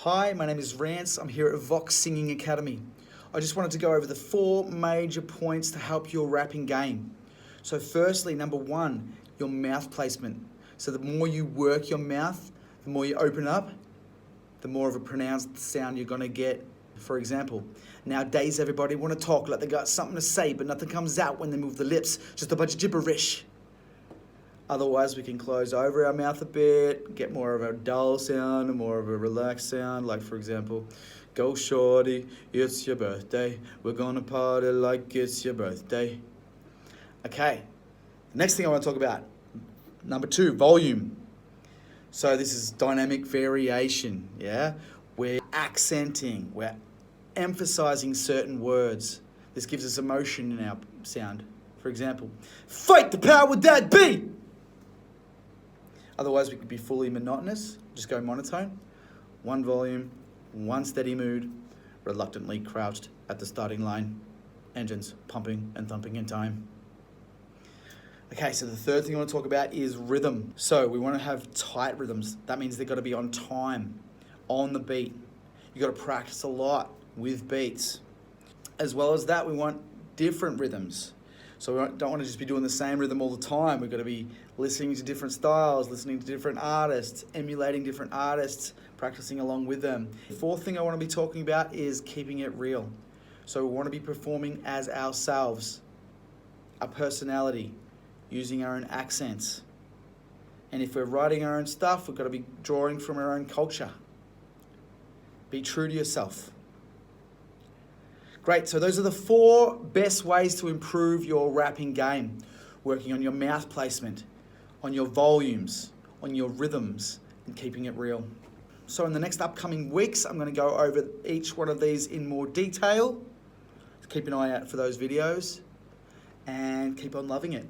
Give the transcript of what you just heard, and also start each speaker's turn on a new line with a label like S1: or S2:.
S1: Hi, my name is Rients. I'm here at Vox Singing Academy. I just wanted to go over the 4 major points to help your rapping game. So firstly, number 1, your mouth placement. So the more you work your mouth, the more you open up, the more of a pronounced sound you're going to get. For example, nowadays everybody want to talk like they got something to say, but nothing comes out when they move the lips, just a bunch of gibberish. Otherwise, we can close over our mouth a bit, get more of a dull sound and more of a relaxed sound. Like, for example, go shorty, it's your birthday. We're gonna party like it's your birthday. Okay, the next thing I want to talk about, number 2, volume. So this is dynamic variation, yeah? We're accenting, we're emphasizing certain words. This gives us emotion in our sound. For example, fight the power that be! Otherwise, we could be fully monotonous, just go monotone. 1 volume, 1 steady mood, reluctantly crouched at the starting line. Engines pumping and thumping in time. Okay, so the third thing I want to talk about is rhythm. So we want to have tight rhythms. That means they've got to be on time, on the beat. You've got to practice a lot with beats. As well as that, we want different rhythms. So we don't want to just be doing the same rhythm all the time. We've got to be listening to different styles, listening to different artists, emulating different artists, practicing along with them. The 4th thing I want to be talking about is keeping it real. So we want to be performing as ourselves, our personality, using our own accents. And if we're writing our own stuff, we've got to be drawing from our own culture. Be true to yourself. Great, so those are the 4 best ways to improve your rapping game. Working on your mouth placement, on your volumes, on your rhythms, and keeping it real. So in the next upcoming weeks, I'm going to go over each one of these in more detail. Keep an eye out for those videos and keep on loving it.